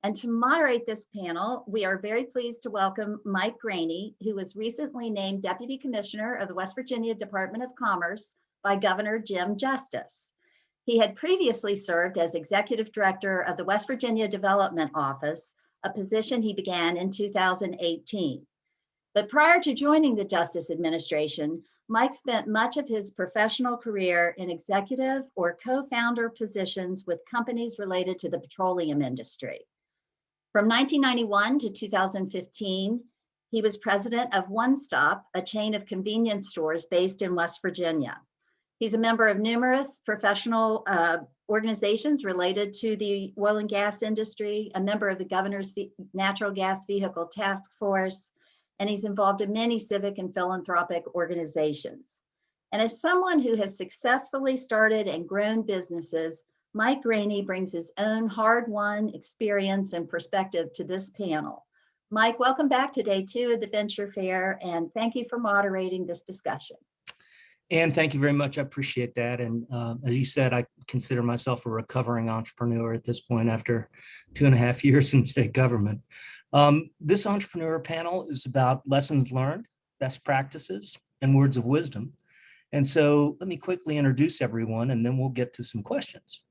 And to moderate this panel, we are very pleased to welcome Mike Graney, who was recently named Deputy Commissioner of the West Virginia Department of Commerce by Governor Jim Justice. He had previously served as Executive Director of the West Virginia Development Office, a position he began in 2018. But prior to joining the Justice Administration, Mike spent much of his professional career in executive or co-founder positions with companies related to the petroleum industry. From 1991 to 2015, he was president of One Stop, a chain of convenience stores based in West Virginia. He's a member of numerous professional organizations related to the oil and gas industry, a member of the Governor's Natural Gas Vehicle Task Force, and he's involved in many civic and philanthropic organizations. And as someone who has successfully started and grown businesses, Mike Graney brings his own hard-won experience and perspective to this panel. Mike, welcome back to day 2 of the Venture Fair, and thank you for moderating this discussion. And thank you very much. I appreciate that. And as you said, I consider myself a recovering entrepreneur at this point after 2.5 years in state government. This entrepreneur panel is about lessons learned, best practices, and words of wisdom. And so let me quickly introduce everyone, and then we'll get to some questions.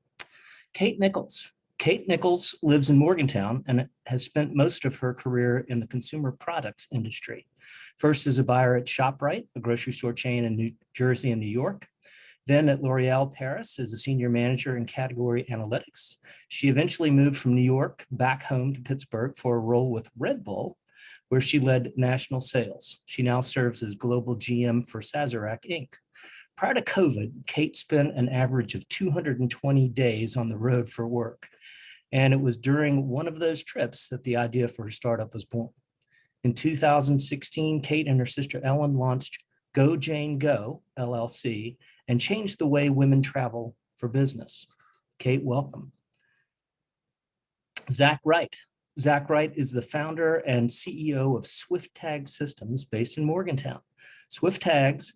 Kate Nichols. Kate Nichols lives in Morgantown and has spent most of her career in the consumer products industry. First as a buyer at ShopRite, a grocery store chain in New Jersey and New York. Then at L'Oreal Paris as a senior manager in category analytics. She eventually moved from New York back home to Pittsburgh for a role with Red Bull, where she led national sales. She now serves as global GM for Sazerac Inc. Prior to COVID, Kate spent an average of 220 days on the road for work. And it was during one of those trips that the idea for her startup was born. In 2016, Kate and her sister Ellen launched Go Jane Go, LLC, and changed the way women travel for business. Kate, welcome. Zach Wright. Zach Wright is the founder and CEO of SwiftTag Systems based in Morgantown. SwiftTag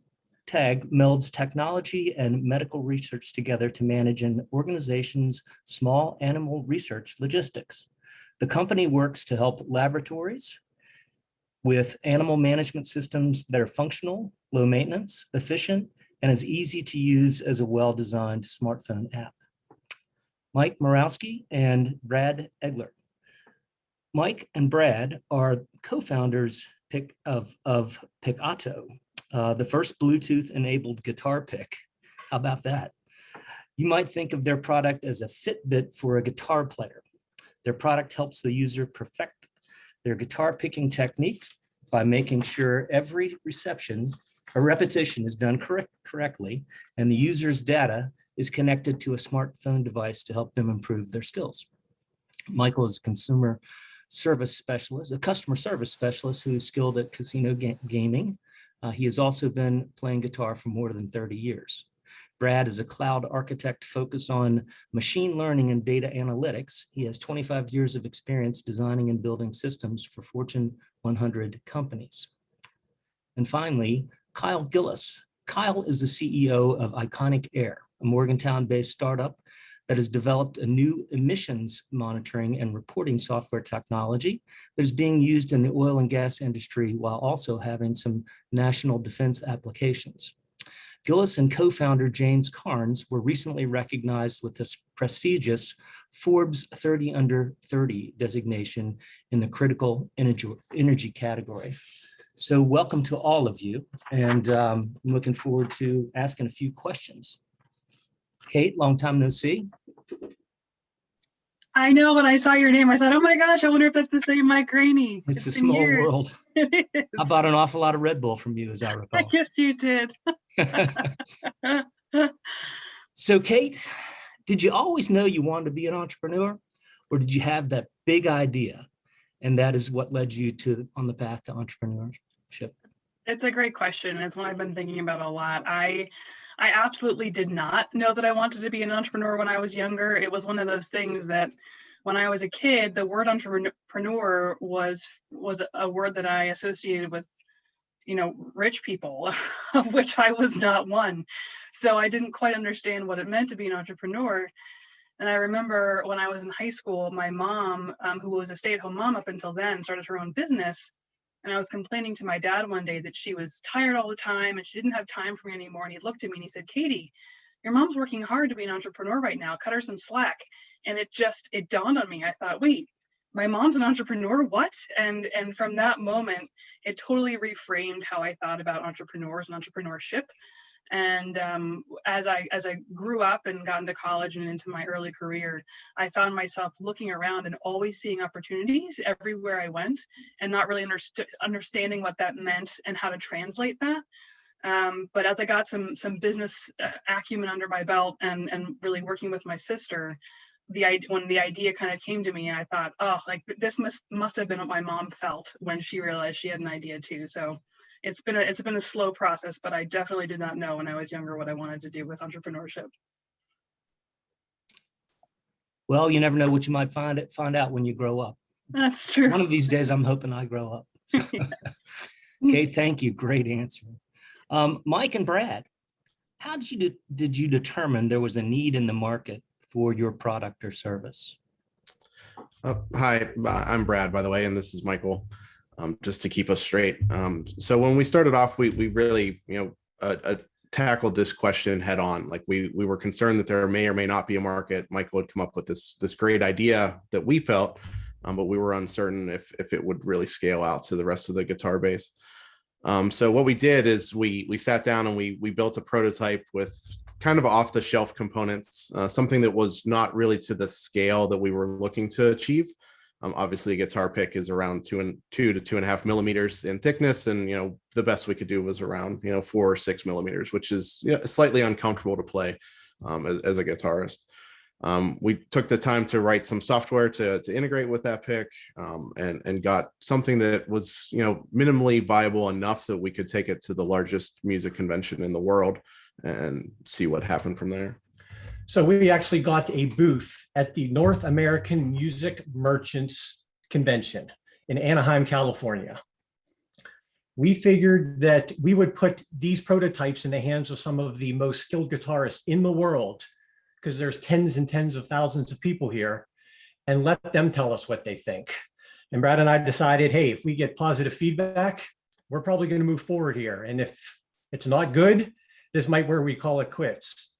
melds technology and medical research together to manage an organization's small animal research logistics. The company works to help laboratories with animal management systems that are functional, low maintenance, efficient, and as easy to use as a well-designed smartphone app. Mike Morawski and Brad Egler. Mike and Brad are co-founders of Picato, the first Bluetooth-enabled guitar pick. How about that? You might think of their product as a Fitbit for a guitar player. Their product helps the user perfect their guitar picking techniques by making sure every repetition is done correctly, and the user's data is connected to a smartphone device to help them improve their skills. Michael is a customer service specialist who is skilled at casino gaming. He has also been playing guitar for more than 30 years. Brad is a cloud architect focused on machine learning and data analytics. He has 25 years of experience designing and building systems for Fortune 100 companies. And finally, Kyle Gillis. Kyle is the CEO of Iconic Air, a Morgantown-based startup that has developed a new emissions monitoring and reporting software technology that is being used in the oil and gas industry while also having some national defense applications. Gillis and co-founder James Carnes were recently recognized with this prestigious Forbes 30 Under 30 designation in the critical energy category. So welcome to all of you, and I'm looking forward to asking a few questions. Kate, long time no see. I know, when I saw your name, I thought, oh my gosh, I wonder if that's the same Mike Graney. It's a small world. It is. I bought an awful lot of Red Bull from you, as I recall. Yes, you did. So Kate, did you always know you wanted to be an entrepreneur, or did you have that big idea and that is what led you on the path to entrepreneurship? It's a great question. It's one I've been thinking about a lot. I absolutely did not know that I wanted to be an entrepreneur when I was younger. It was one of those things that when I was a kid, the word entrepreneur was a word that I associated with, rich people, of which I was not one. So I didn't quite understand what it meant to be an entrepreneur. And I remember when I was in high school, my mom, who was a stay-at-home mom up until then, started her own business. And I was complaining to my dad one day that she was tired all the time and she didn't have time for me anymore. And he looked at me and he said, Katie, your mom's working hard to be an entrepreneur right now. Cut her some slack. And it dawned on me. I thought, wait, my mom's an entrepreneur, what? And from that moment, it totally reframed how I thought about entrepreneurs and entrepreneurship. And as I grew up and got into college and into my early career, I found myself looking around and always seeing opportunities everywhere I went, and not really understanding what that meant and how to translate that. But as I got some business acumen under my belt and really working with my sister, when the idea kind of came to me, I thought, oh, like this must have been what my mom felt when she realized she had an idea too. So it's been a slow process, but I definitely did not know when I was younger what I wanted to do with entrepreneurship. Well, you never know what you might find out when you grow up. That's true. One of these days, I'm hoping I grow up. Okay, thank you. Great answer. Mike and Brad, how did you determine there was a need in the market for your product or service? Hi, I'm Brad, by the way, and this is Michael. Just to keep us straight. So when we started off, we really, tackled this question head on. Like we were concerned that there may or may not be a market. Michael had come up with this great idea that we felt, but we were uncertain if it would really scale out to the rest of the guitar base. So what we did is we sat down and we built a prototype with kind of off the shelf components, something that was not really to the scale that we were looking to achieve. Obviously, a guitar pick is around 2 to 2.5 millimeters in thickness, and the best we could do was around 4 or 6 millimeters, which is slightly uncomfortable to play as a guitarist. We took the time to write some software to integrate with that pick, and got something that was minimally viable enough that we could take it to the largest music convention in the world and see what happened from there. So we actually got a booth at the North American Music Merchants Convention in Anaheim, California. We figured that we would put these prototypes in the hands of some of the most skilled guitarists in the world, because there's tens and tens of thousands of people here, and let them tell us what they think. And Brad and I decided, hey, if we get positive feedback, we're probably going to move forward here. And if it's not good, this might where we call it quits.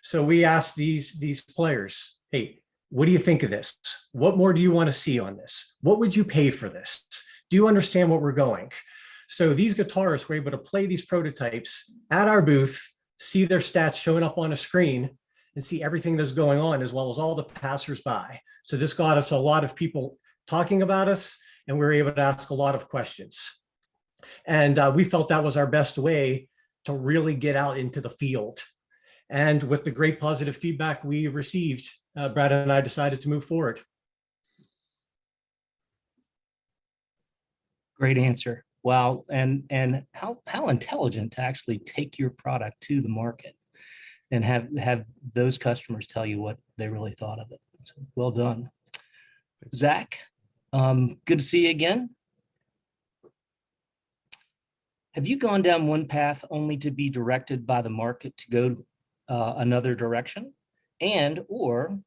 So we asked these players, hey, what do you think of this? What more do you want to see on this? What would you pay for this? Do you understand what we're going? So these guitarists were able to play these prototypes at our booth, see their stats showing up on a screen, and see everything that's going on, as well as all the passersby. So this got us a lot of people talking about us, and we were able to ask a lot of questions. And we felt that was our best way to really get out into the field. And with the great positive feedback we received, Brad and I decided to move forward. Great answer. Wow. And how intelligent to actually take your product to the market and have those customers tell you what they really thought of it. So, well done. Zach, good to see you again. Have you gone down one path only to be directed by the market to go another direction? Or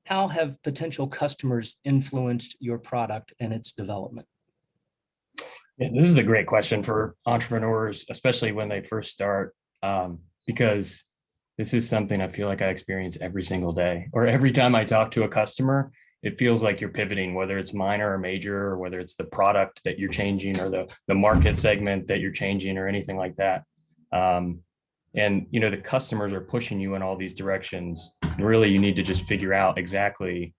how have potential customers influenced your product and its development? Yeah, this is a great question for entrepreneurs, especially when they first start, because this is something I feel like I experience every single day, or every time I talk to a customer. It feels like you're pivoting, whether it's minor or major, or whether it's the product that you're changing, or the market segment that you're changing, or anything like that. And the customers are pushing you in all these directions. And really, you need to just figure out exactly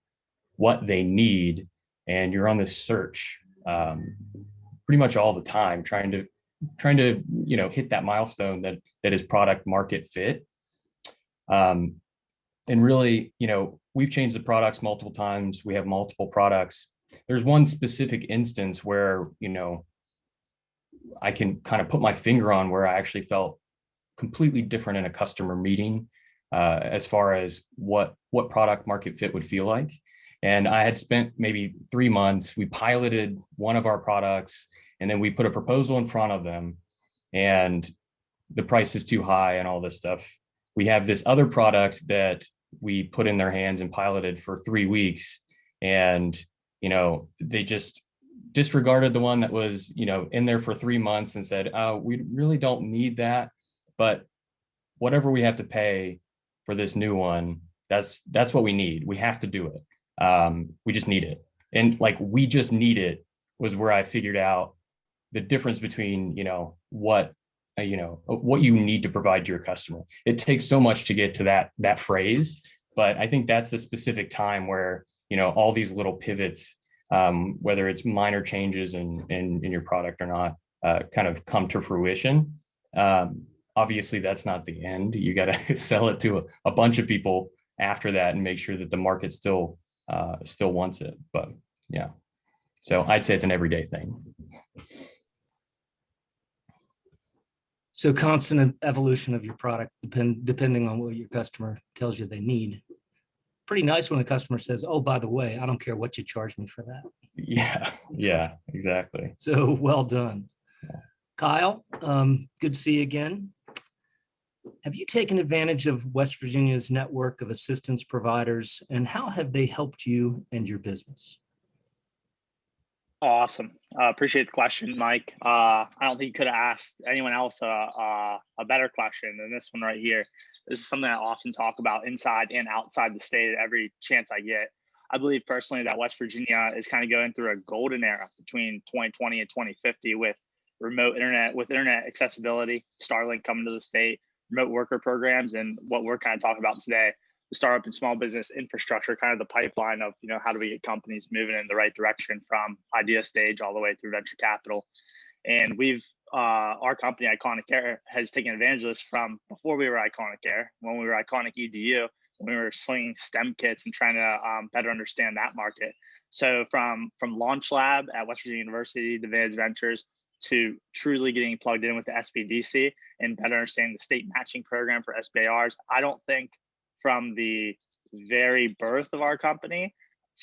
what they need, and you're on this search pretty much all the time, trying to hit that milestone that is product market fit. And really, we've changed the products multiple times. We have multiple products. There's one specific instance where, I can kind of put my finger on where I actually felt completely different in a customer meeting, as far as what product market fit would feel like. And I had spent maybe 3 months. We piloted one of our products, and then we put a proposal in front of them, and the price is too high and all this stuff. We have this other product that we put in their hands and piloted for 3 weeks. And, they just disregarded the one that was, in there for 3 months and said, oh, we really don't need that. But whatever we have to pay for this new one, that's what we need. We have to do it. We just need it. And like, we just need it was where I figured out the difference between, what you need to provide to your customer. It takes so much to get to that phrase, but I think that's the specific time where, all these little pivots, whether it's minor changes in your product or not, kind of come to fruition. Obviously, that's not the end. You got to sell it to a bunch of people after that and make sure that the market still wants it. But yeah, so I'd say it's an everyday thing. So constant evolution of your product, depending on what your customer tells you they need. Pretty nice when the customer says, oh, by the way, I don't care what you charge me for that. Yeah, exactly. So well done. Kyle, good to see you again. Have you taken advantage of West Virginia's network of assistance providers, and how have they helped you and your business? Awesome. Appreciate the question, Mike. I don't think you could have asked anyone else a better question than this one right here. This is something I often talk about inside and outside the state every chance I get. I believe personally that West Virginia is kind of going through a golden era between 2020 and 2050 with remote internet, with internet accessibility, Starlink coming to the state, remote worker programs, and what we're kind of talking about today, the startup and small business infrastructure, kind of the pipeline of, how do we get companies moving in the right direction from idea stage all the way through venture capital. And we've, our company, Iconic Air, has taken advantage of this from before we were Iconic Air, when we were Iconic EDU, when we were slinging STEM kits and trying to better understand that market. So from Launch Lab at West Virginia University to Vantage Ventures to truly getting plugged in with the SBDC and better understanding the state matching program for SBARs, I don't think from the very birth of our company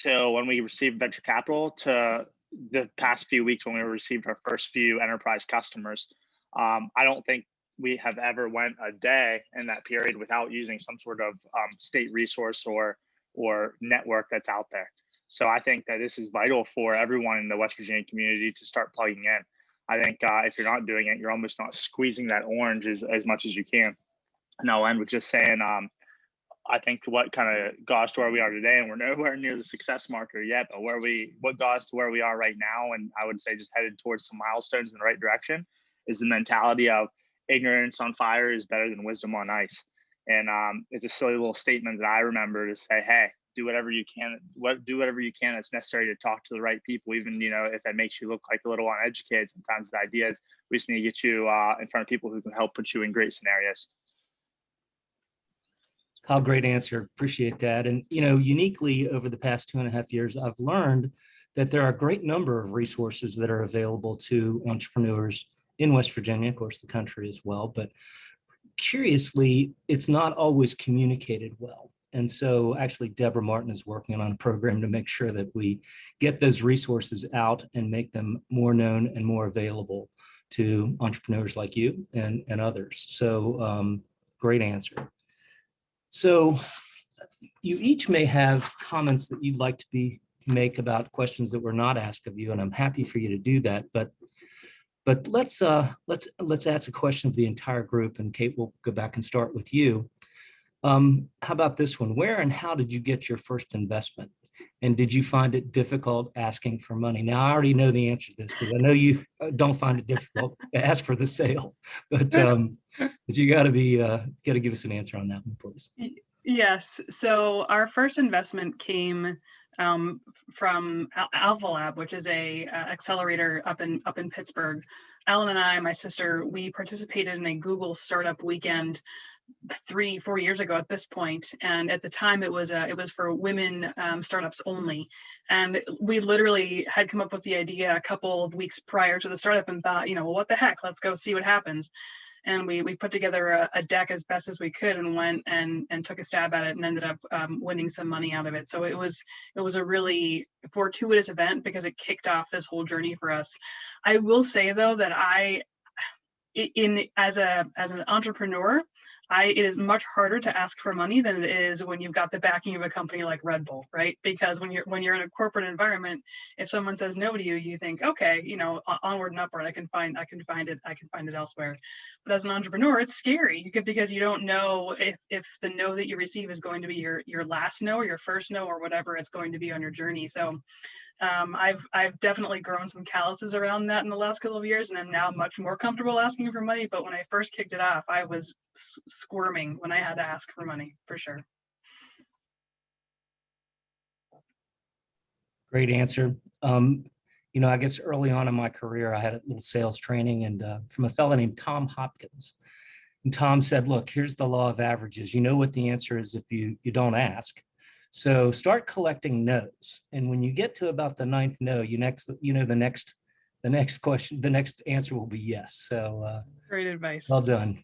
to when we received venture capital to the past few weeks when we received our first few enterprise customers, I don't think we have ever went a day in that period without using some sort of state resource or network that's out there. So I think that this is vital for everyone in the West Virginia community to start plugging in. I think if you're not doing it, you're almost not squeezing that orange as much as you can. And I'll end with just saying, I think what kind of got us to where we are today, and we're nowhere near the success marker yet, but what got us to where we are right now, and I would say just headed towards some milestones in the right direction, is the mentality of ignorance on fire is better than wisdom on ice. And it's a silly little statement that I remember to say, hey, do whatever you can that's necessary to talk to the right people, even if that makes you look like a little uneducated. Sometimes the idea is we just need to get you in front of people who can help put you in great scenarios. Kyle, great answer. Appreciate that. And, uniquely over the past 2.5 years, I've learned that there are a great number of resources that are available to entrepreneurs in West Virginia, of course, the country as well. But curiously, it's not always communicated well. And so actually, Deborah Martin is working on a program to make sure that we get those resources out and make them more known and more available to entrepreneurs like you and others. So great answer. So you each may have comments that you'd like to make about questions that were not asked of you, and I'm happy for you to do that. But let's ask a question of the entire group, and Kate, we'll go back and start with you. How about this one? Where and how did you get your first investment? And did you find it difficult asking for money? Now, I already know the answer to this because I know you don't find it difficult to ask for the sale, but you got to give us an answer on that one, please. Yes. So our first investment came from Alpha Lab, which is a accelerator up in Pittsburgh. Alan and I, my sister, we participated in a Google startup weekend 3-4 years ago at this point, and at the time it was for women startups only, and we literally had come up with the idea a couple of weeks prior to the startup and thought, well, what the heck, let's go see what happens. And we put together a deck as best as we could and went and took a stab at it and ended up winning some money out of it. So it was a really fortuitous event because it kicked off this whole journey for us. I will say though that as an entrepreneur, it is much harder to ask for money than it is when you've got the backing of a company like Red Bull, right? Because when you're in a corporate environment, if someone says no to you, you think, okay, onward and upward, I can find it elsewhere. But as an entrepreneur, it's scary because you don't know if the no that you receive is going to be your last no or your first no or whatever it's going to be on your journey. So I've definitely grown some calluses around that in the last couple of years, and I'm now much more comfortable asking for money. But when I first kicked it off, I was squirming when I had to ask for money, for sure. Great answer. I guess early on in my career, I had a little sales training and from a fellow named Tom Hopkins. And Tom said, look, here's the law of averages. You know what the answer is if you don't ask. So start collecting no's. And when you get to about the ninth no, the next question, the next answer will be yes. So Great advice. well done.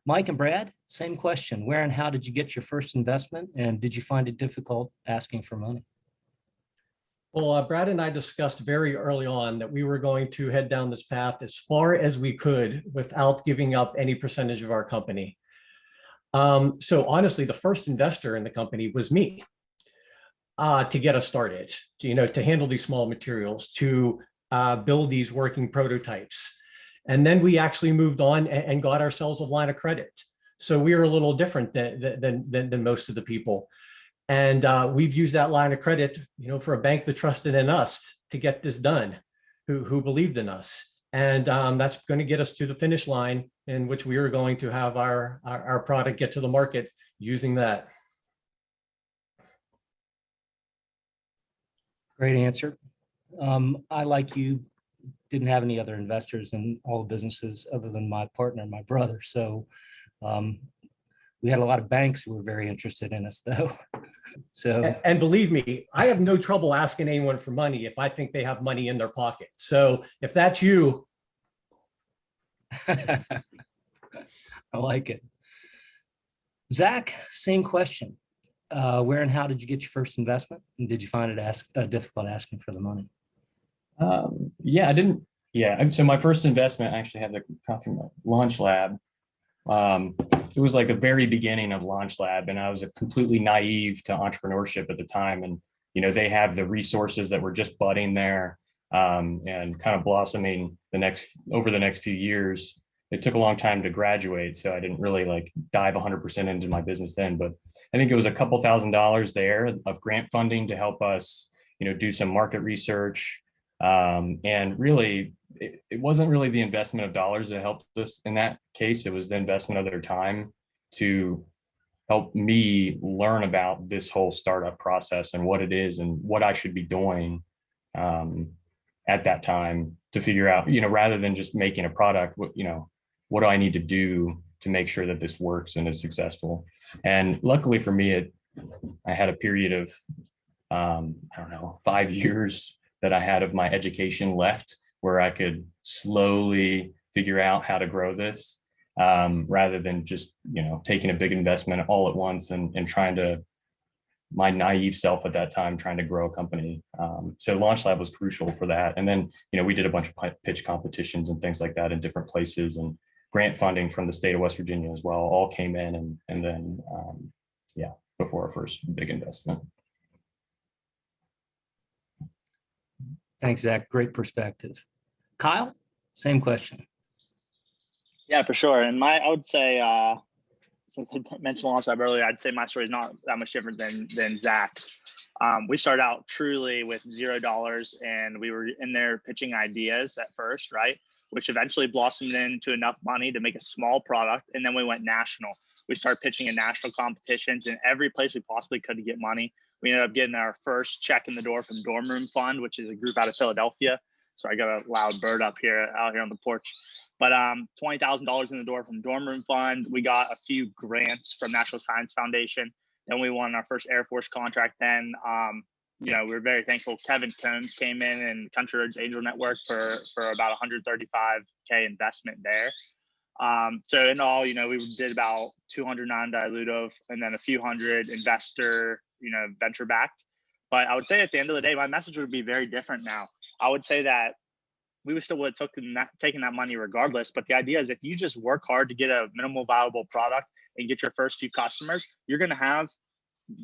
Mike and Brad, same question. Where and how did you get your first investment? And did you find it difficult asking for money? Well, Brad and I discussed very early on that we were going to head down this path as far as we could without giving up any percentage of our company. So honestly, the first investor in the company was me to get us started, to handle these small materials, to build these working prototypes. And then we actually moved on and got ourselves a line of credit. So we are a little different than most of the people. And we've used that line of credit, for a bank that trusted in us to get this done, who believed in us. And that's going to get us to the finish line in which we are going to have our product get to the market using that. Great answer. I, like you, didn't have any other investors in all the businesses other than my partner, my brother. So we had a lot of banks who were very interested in us, though. So, and believe me, I have no trouble asking anyone for money if I think they have money in their pocket. So if that's you. I like it. Zach, same question. Where and how did you get your first investment? And did you find it difficult asking for the money? Yeah, I didn't. Yeah, so my first investment, I actually had the copy of Launch Lab. It was like the very beginning of Launch Lab, and I was completely naive to entrepreneurship at the time. And they have the resources that were just budding there and kind of blossoming over the next few years. It took a long time to graduate, so I didn't really dive 100% into my business then. But I think it was a couple $1,000s there of grant funding to help us, do some market research. And really, it wasn't really the investment of dollars that helped us in that case. It was the investment of their time to help me learn about this whole startup process and what it is and what I should be doing at that time to figure out, rather than just making a product, what do I need to do to make sure that this works and is successful? And luckily for me, I had a period of, 5 years that I had of my education left where I could slowly figure out how to grow this rather than just, taking a big investment all at once and my naive self at that time, trying to grow a company. So Launch Lab was crucial for that. And then, we did a bunch of pitch competitions and things like that in different places, and grant funding from the state of West Virginia as well, all came in. And then, before our first big investment. Thanks, Zach. Great perspective. Kyle, same question. Yeah, for sure. And I would say, since I mentioned Launch Lab earlier, I'd say my story is not that much different than Zach's. We started out truly with $0, and we were in there pitching ideas at first, right? Which eventually blossomed into enough money to make a small product. And then we went national. We started pitching in national competitions in every place we possibly could to get money. We ended up getting our first check in the door from Dorm Room Fund, which is a group out of Philadelphia. So I got a loud bird out here on the porch. But $20,000 in the door from Dorm Room Fund. We got a few grants from National Science Foundation. Then we won our first Air Force contract. Then, we were very thankful. Kevin Combs came in and Country Roads Angel Network for about $135K investment there. So in all, we did about 200 non-dilutive and then a few hundred investor, venture backed. But I would say at the end of the day, my message would be very different now. I would say that we would still would have taken that money regardless. But the idea is if you just work hard to get a minimal viable product and get your first few customers, you're going to have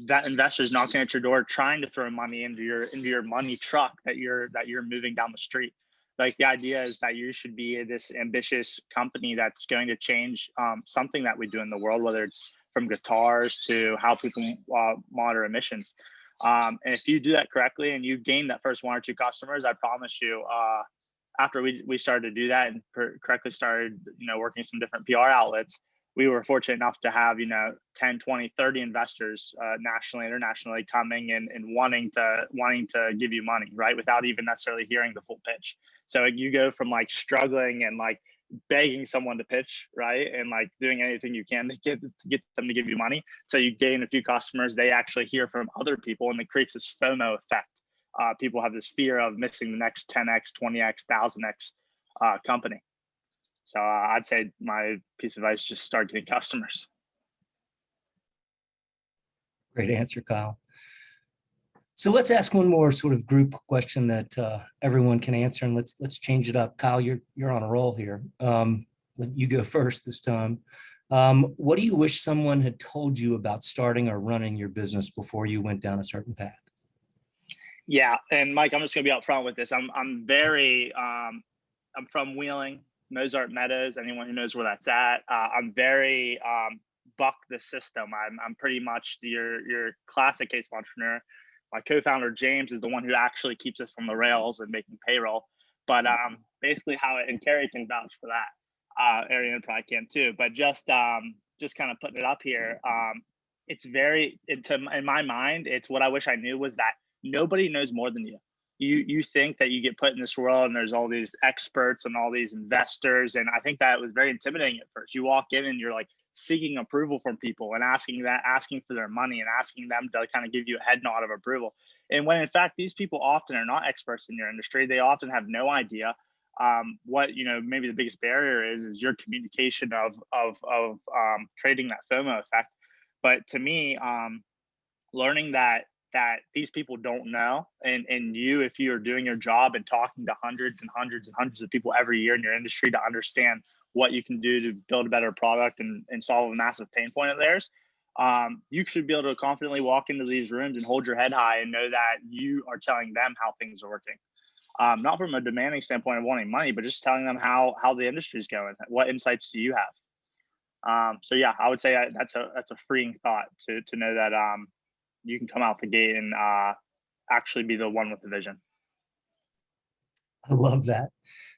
that investors knocking at your door trying to throw money into your money truck that you're moving down the street. Like the idea is that you should be this ambitious company that's going to change something that we do in the world, whether it's from guitars to how people monitor emissions. And if you do that correctly and you gain that first 1 or 2 customers, I promise you, after we started to do that and correctly started, working some different PR outlets, we were fortunate enough to have, 10, 20, 30 investors nationally, internationally coming and wanting to give you money, right? Without even necessarily hearing the full pitch. So you go from like struggling and like begging someone to pitch, right? And like doing anything you can to get them to give you money. So you gain a few customers, they actually hear from other people, and it creates this FOMO effect. People have this fear of missing the next 10x, 20x, 1000x company. So I'd say my piece of advice, just start getting customers. Great answer, Kyle. So let's ask one more sort of group question that everyone can answer, and let's change it up. Kyle, you're on a roll here. Let you go first this time. What do you wish someone had told you about starting or running your business before you went down a certain path? Yeah, and Mike, I'm just gonna be upfront with this. I'm from Wheeling, Mozart Meadows. Anyone who knows where that's at, I'm very buck the system. I'm pretty much your classic case of entrepreneur. My co-founder James is the one who actually keeps us on the rails and making payroll. But basically, and Carrie can vouch for that. Arian probably can too. But just kind of putting it up here. It's in my mind, it's what I wish I knew was that nobody knows more than you. You think that you get put in this world and there's all these experts and all these investors. And I think that was very intimidating at first. You walk in and you're like seeking approval from people and asking for their money and asking them to kind of give you a head nod of approval. And when in fact, these people often are not experts in your industry. They often have no idea what, maybe the biggest barrier is your communication of creating that FOMO effect. But to me, learning that these people don't know, and you, if you're doing your job and talking to hundreds and hundreds and hundreds of people every year in your industry to understand what you can do to build a better product and solve a massive pain point of theirs, you should be able to confidently walk into these rooms and hold your head high and know that you are telling them how things are working. Not from a demanding standpoint of wanting money, but just telling them how the industry is going. What insights do you have? So yeah, I would say that's a freeing thought to know that you can come out the gate and actually be the one with the vision. I love that.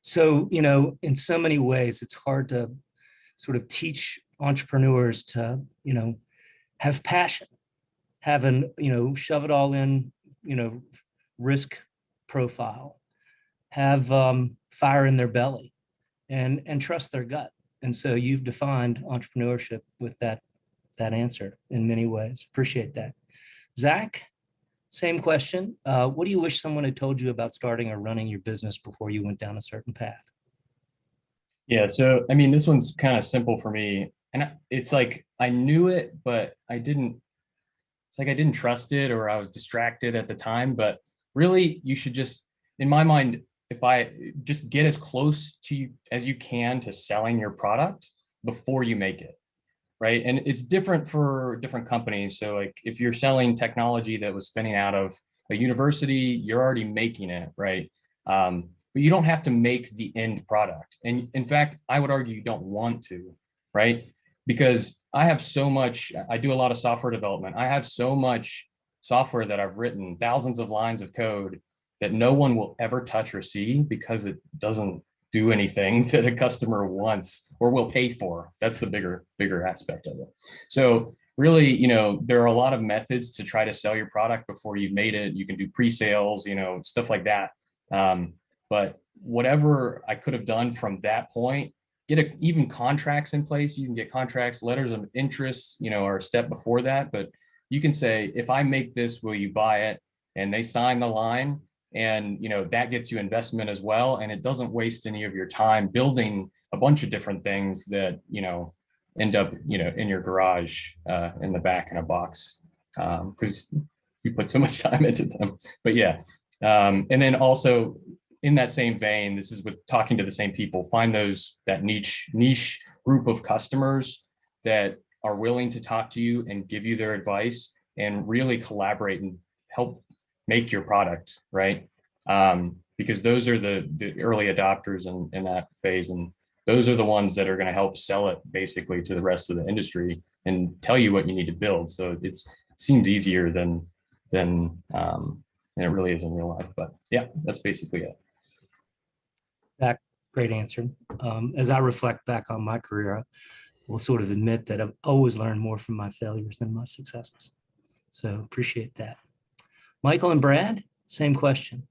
So, in so many ways, it's hard to sort of teach entrepreneurs to, have passion, shove it all in, risk profile, have fire in their belly and trust their gut. And so you've defined entrepreneurship with that answer in many ways. Appreciate that. Zach, same question. What do you wish someone had told you about starting or running your business before you went down a certain path? Yeah, so I mean, this one's kind of simple for me. And it's like I knew it, but I didn't trust it, or I was distracted at the time. But really, you should just, in my mind, if I just get as close to you as you can to selling your product before you make it. Right. And it's different for different companies. So like if you're selling technology that was spinning out of a university, you're already making it. Right. But you don't have to make the end product. And in fact, I would argue you don't want to. Right. Because I do a lot of software development. I have so much software that I've written, thousands of lines of code that no one will ever touch or see because it doesn't do anything that a customer wants or will pay for. That's the bigger aspect of it. So really, there are a lot of methods to try to sell your product before you've made it. You can do pre-sales, stuff like that. But whatever I could have done from that point, get even contracts in place. You can get contracts, letters of interest, are a step before that. But you can say, if I make this, will you buy it? And they sign the line. And, that gets you investment as well. And it doesn't waste any of your time building a bunch of different things that, end up, in your garage, in the back in a box, because you put so much time into them. But yeah. And then also in that same vein, this is with talking to the same people, find that niche group of customers that are willing to talk to you and give you their advice and really collaborate and help make your product, right? Because those are the early adopters in that phase. And those are the ones that are going to help sell it basically to the rest of the industry and tell you what you need to build. So it seems easier than it really is in real life. But yeah, that's basically it. Zach, great answer. As I reflect back on my career, I will sort of admit that I've always learned more from my failures than my successes. So appreciate that. Michael and Brad, same question.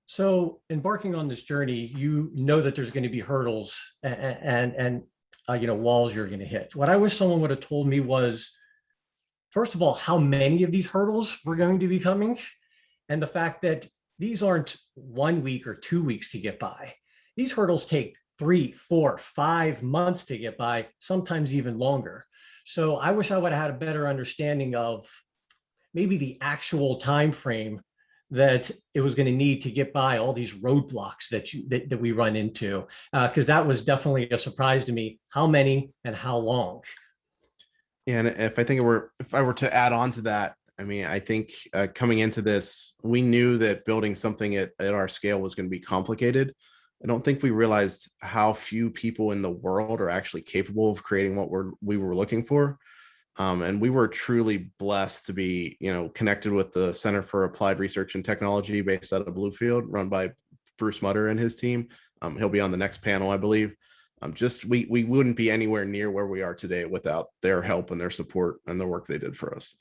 So embarking on this journey, you know that there's going to be hurdles and walls you're going to hit. What I wish someone would have told me was, first of all, how many of these hurdles were going to be coming, and the fact that these aren't 1 week or 2 weeks to get by. These hurdles take 3, 4, 5 months to get by, sometimes even longer. So I wish I would have had a better understanding of maybe the actual time frame that it was going to need to get by all these roadblocks that we run into, because that was definitely a surprise to me. How many and how long? And if I were to add on to that, I mean, I think coming into this, we knew that building something at our scale was going to be complicated. I don't think we realized how few people in the world are actually capable of creating what we were looking for. And we were truly blessed to be, connected with the Center for Applied Research and Technology based out of Bluefield, run by Bruce Mutter and his team. He'll be on the next panel, I believe. We wouldn't be anywhere near where we are today without their help and their support and the work they did for us.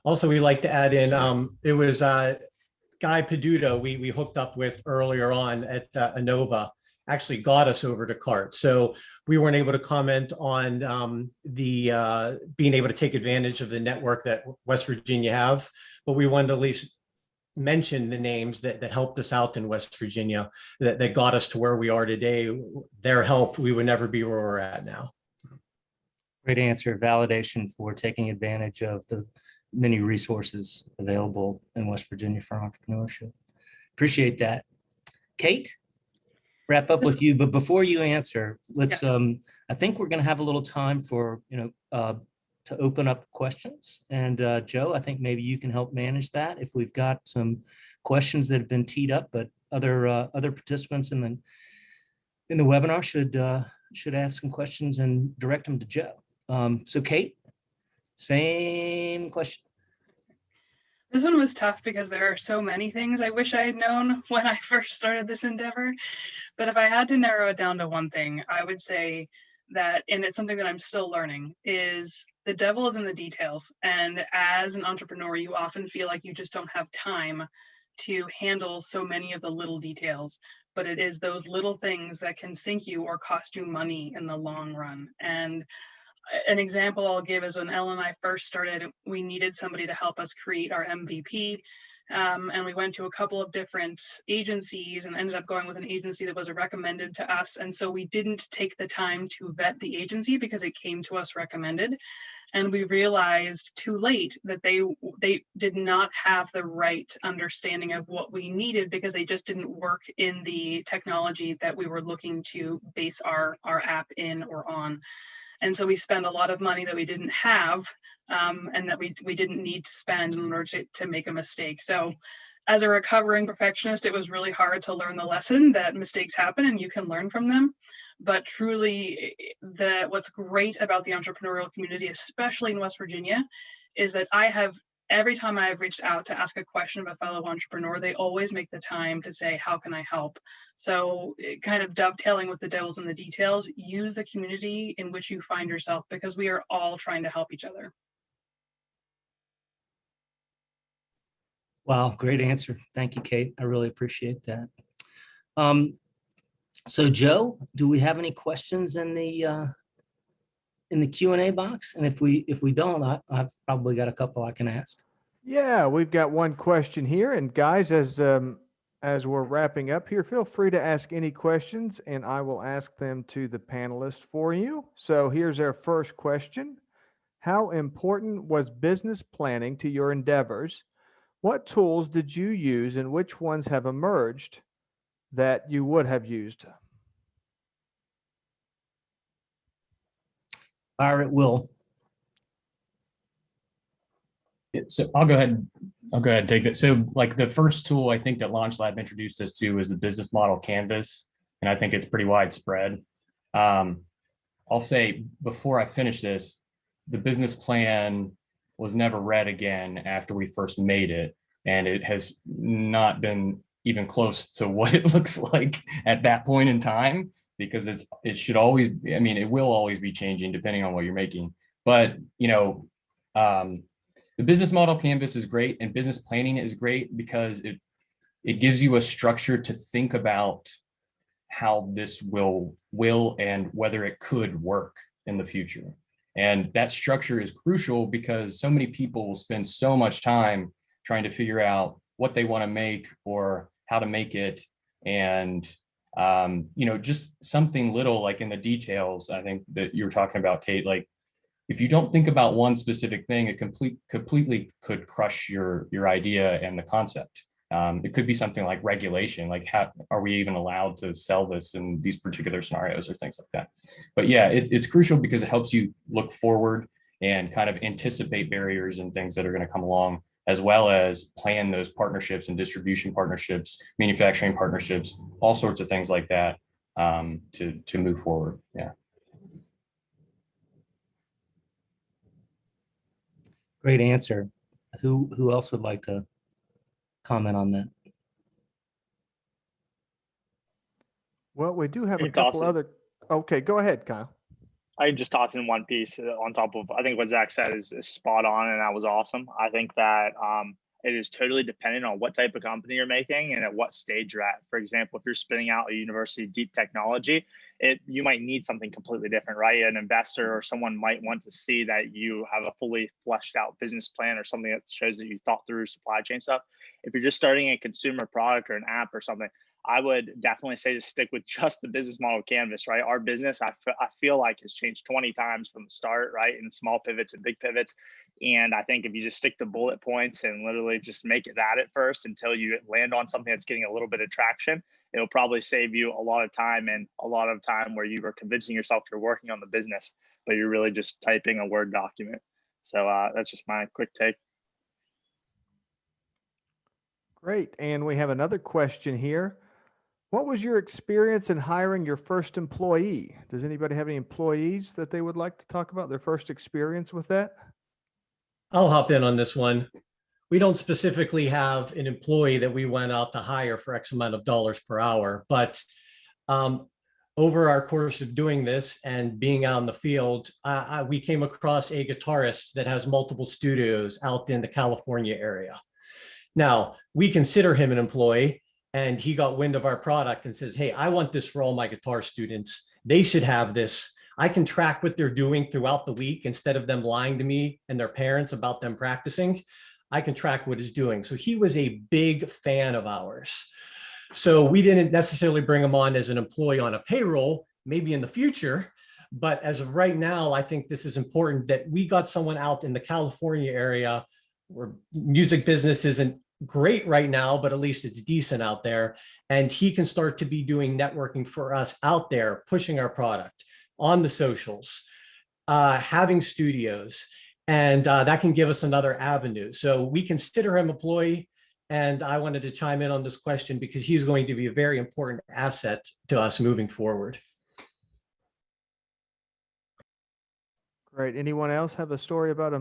Also, we like to add in, it was Guy Peduto we hooked up with earlier on at Inova, actually got us over to CART. So we weren't able to comment on the being able to take advantage of the network that West Virginia have, but we wanted to at least mention the names that helped us out in West Virginia, that got us to where we are today. Their help, we would never be where we're at now. Great answer. Validation for taking advantage of the many resources available in West Virginia for entrepreneurship. Appreciate that. Kate, wrap up with you, but before you answer, let's, I think we're going to have a little time for, to open up questions. And Joe, I think maybe you can help manage that if we've got some questions that have been teed up, but other participants in the webinar should ask some questions and direct them to Joe. So Kate, same question. This one was tough because there are so many things I wish I had known when I first started this endeavor. But if I had to narrow it down to one thing, I would say that, and it's something that I'm still learning, is the devil is in the details. And as an entrepreneur, you often feel like you just don't have time to handle so many of the little details, but it is those little things that can sink you or cost you money in the long run. And an example I'll give is when Ellen and I first started, we needed somebody to help us create our MVP. And we went to a couple of different agencies and ended up going with an agency that was recommended to us. And so we didn't take the time to vet the agency because it came to us recommended. And we realized too late that they did not have the right understanding of what we needed because they just didn't work in the technology that we were looking to base our app in or on. And so we spent a lot of money that we didn't have and that we didn't need to spend in order to make a mistake. So as a recovering perfectionist, it was really hard to learn the lesson that mistakes happen and you can learn from them. But truly, what's great about the entrepreneurial community, especially in West Virginia, is that every time I have reached out to ask a question of a fellow entrepreneur, they always make the time to say, how can I help? So kind of dovetailing with the devil's in the details, use the community in which you find yourself because we are all trying to help each other. Wow, great answer. Thank you, Kate. I really appreciate that. So Joe, do we have any questions in the Q&A box? And if we don't, I've probably got a couple I can ask. Yeah, we've got one question here. And guys, as we're wrapping up here, feel free to ask any questions and I will ask them to the panelists for you. So here's our first question. How important was business planning to your endeavors? What tools did you use and which ones have emerged that you would have used? Fire at will. So I'll go ahead. I'll go ahead and take that. So like the first tool I think that LaunchLab introduced us to is the business model canvas. And I think it's pretty widespread. I'll say before I finish this, the business plan was never read again after we first made it. And it has not been even close to what it looks like at that point in time, because it should always, I mean, it will always be changing depending on what you're making. But, you know, the business model canvas is great and business planning is great because it gives you a structure to think about how this will and whether it could work in the future. And that structure is crucial because so many people will spend so much time trying to figure out what they want to make or how to make it. And, you know, just something little like in the details, I think that you were talking about, Kate, like if you don't think about one specific thing, it completely could crush your idea and the concept. It could be something like regulation, like how are we even allowed to sell this in these particular scenarios or things like that. But yeah, it's crucial because it helps you look forward and kind of anticipate barriers and things that are going to come along, as well as plan those partnerships and distribution partnerships, manufacturing partnerships, all sorts of things like that to move forward. Yeah. Great answer. Who else would like to comment on that? Well, we do have a Hey, couple Dawson. other. Okay, go ahead, Kyle. I just toss in one piece on top of, I think what Zach said is spot on, and that was awesome. I think that it is totally dependent on what type of company you're making and at what stage you're at. For example, if you're spinning out a university deep technology, you might need something completely different, right? An investor or someone might want to see that you have a fully fleshed out business plan or something that shows that you thought through supply chain stuff. If you're just starting a consumer product or an app or something, I would definitely say to stick with just the business model canvas, right? Our business, I feel like has changed 20 times from the start, right? In small pivots and big pivots. And I think if you just stick to bullet points and literally just make it that at first until you land on something that's getting a little bit of traction, it'll probably save you a lot of time and a lot of time where you were convincing yourself you're working on the business, but you're really just typing a Word document. So that's just my quick take. Great. And we have another question here. What was your experience in hiring your first employee? Does anybody have any employees that they would like to talk about their first experience with that? I'll hop in on this one. We don't specifically have an employee that we went out to hire for X amount of dollars per hour, but over our course of doing this and being out in the field, we came across a guitarist that has multiple studios out in the California area. Now, we consider him an employee, and he got wind of our product and says, hey, I want this for all my guitar students. They should have this. I can track what they're doing throughout the week instead of them lying to me and their parents about them practicing. I can track what he's doing. So he was a big fan of ours. So we didn't necessarily bring him on as an employee on a payroll, maybe in the future. But as of right now, I think this is important that we got someone out in the California area where music business isn't great right now, but at least it's decent out there. And he can start to be doing networking for us out there, pushing our product on the socials, having studios, and that can give us another avenue. So we consider him employee. And I wanted to chime in on this question because he's going to be a very important asset to us moving forward. Great. Anyone else have a story about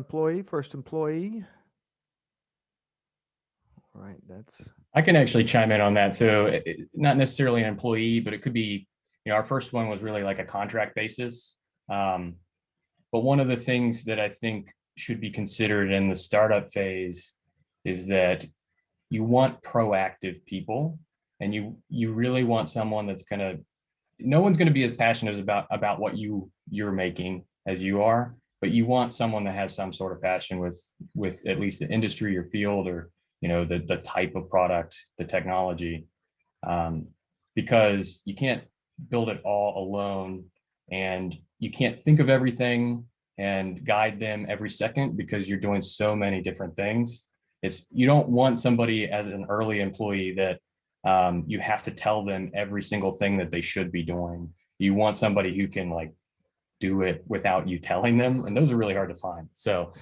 first employee? All right, I can actually chime in on that. So not necessarily an employee, but it could be, you know, our first one was really like a contract basis. But one of the things that I think should be considered in the startup phase is that you want proactive people, and you really want someone that's no one's gonna be as passionate about what you're making as you are, but you want someone that has some sort of passion with at least the industry or field, or you know, the type of product, the technology, because you can't build it all alone, and you can't think of everything, and guide them every second because you're doing so many different things. You don't want somebody as an early employee that you have to tell them every single thing that they should be doing. You want somebody who can like do it without you telling them, and those are really hard to find. So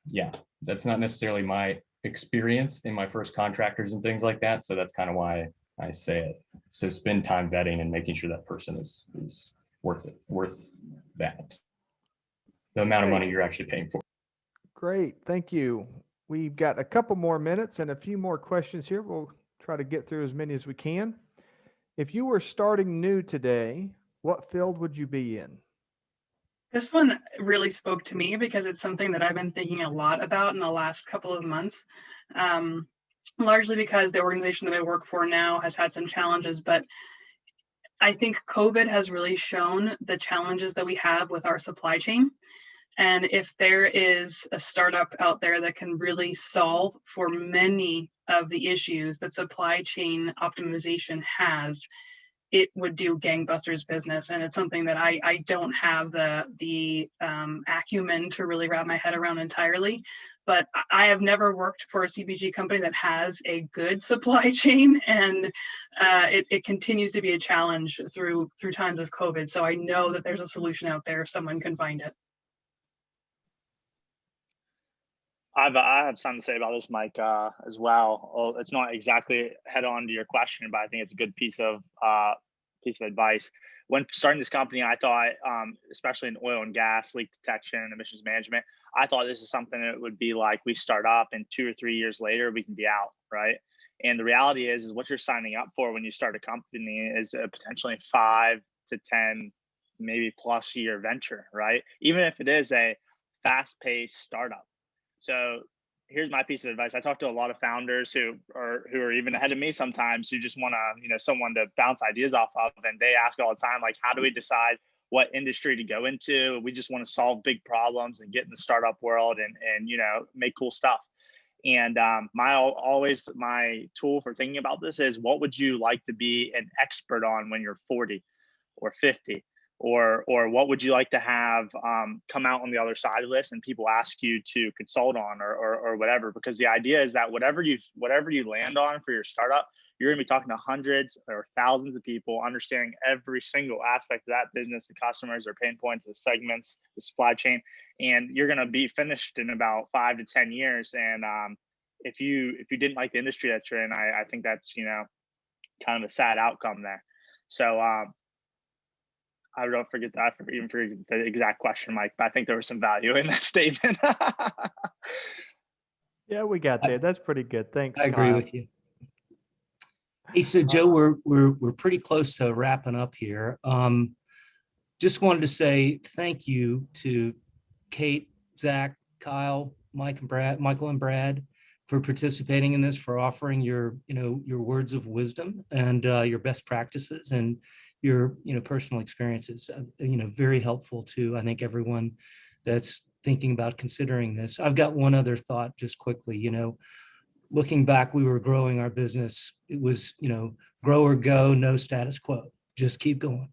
yeah, that's not necessarily my experience in my first contractors and things like that. So that's kind of why I say it. So spend time vetting and making sure that person is worth it, worth that, the amount of money you're actually paying for. Great, thank you. We've got a couple more minutes and a few more questions here. We'll try to get through as many as we can. If you were starting new today, what field would you be in? This one really spoke to me because it's something that I've been thinking a lot about in the last couple of months, largely because the organization that I work for now has had some challenges, but I think COVID has really shown the challenges that we have with our supply chain. And if there is a startup out there that can really solve for many of the issues that supply chain optimization has, it would do gangbusters business. And it's something that I don't have the acumen to really wrap my head around entirely. But I have never worked for a CPG company that has a good supply chain, and it continues to be a challenge through times of COVID. So I know that there's a solution out there if someone can find it. I have something to say about this, Mike, as well. It's not exactly head on to your question, but I think it's a good piece of advice. When starting this company, I thought, especially in oil and gas, leak detection, emissions management, I thought this is something that would be like we start up and 2 or 3 years later we can be out, right? And the reality is what you're signing up for when you start a company is a potentially 5 to 10, maybe plus year venture, right? Even if it is a fast-paced startup. So here's my piece of advice. I talk to a lot of founders who are even ahead of me sometimes, who just want to, someone to bounce ideas off of. And they ask all the time, like, how do we decide what industry to go into? We just want to solve big problems and get in the startup world and make cool stuff. And my tool for thinking about this is, what would you like to be an expert on when you're 40 or 50? Or what would you like to have come out on the other side of this and people ask you to consult on or whatever? Because the idea is that whatever you land on for your startup, you're gonna be talking to hundreds or thousands of people, understanding every single aspect of that business, the customers, their pain points, the segments, the supply chain, and you're gonna be finished in about 5 to 10 years. And if you didn't like the industry that you're in, I think that's kind of a sad outcome there. So I don't forget that. I even forget the exact question, Mike, but I think there was some value in that statement. Yeah, we got there. That's pretty good. Thanks. I agree Kyle. with you. Hey, so Joe, we're pretty close to wrapping up here. Just wanted to say thank you to Kate, Zach, Kyle, Michael and Brad for participating in this, for offering your words of wisdom and your best practices and your personal experiences. Very helpful to, I think, everyone that's thinking about considering this. I've got one other thought just quickly. Looking back, we were growing our business. It was, grow or go, no status quo, just keep going.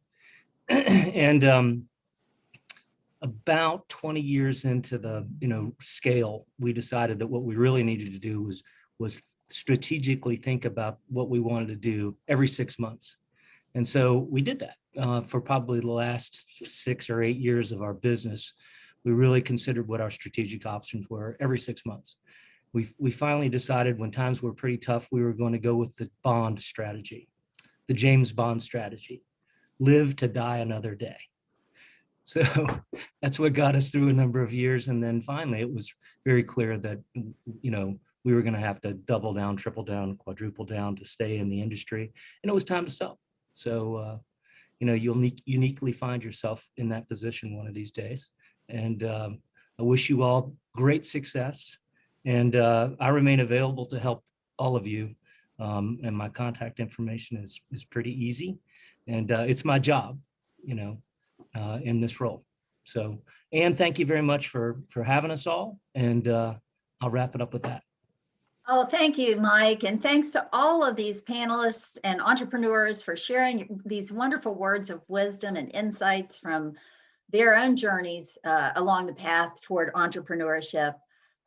And about 20 years into the scale, we decided that what we really needed to do was strategically think about what we wanted to do every 6 months. And so we did that for probably the last 6 or 8 years of our business. We really considered what our strategic options were every 6 months. We finally decided, when times were pretty tough, we were going to go with the Bond strategy, the James Bond strategy: live to die another day. So that's what got us through a number of years. And then finally, it was very clear that, we were going to have to double down, triple down, quadruple down to stay in the industry. And it was time to sell. So, you'll uniquely find yourself in that position one of these days. And I wish you all great success. And I remain available to help all of you. And my contact information is pretty easy. And it's my job, in this role. So, Ann, thank you very much for having us all. And I'll wrap it up with that. Oh, thank you, Mike. And thanks to all of these panelists and entrepreneurs for sharing these wonderful words of wisdom and insights from their own journeys along the path toward entrepreneurship.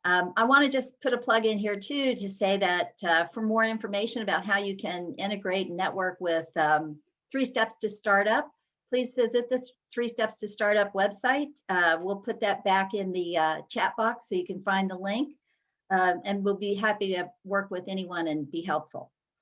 I want to just put a plug in here too to say that for more information about how you can integrate and network with 3 Steps to Startup, please visit the 3 Steps to Startup website. We'll put that back in the chat box so you can find the link. And we'll be happy to work with anyone and be helpful.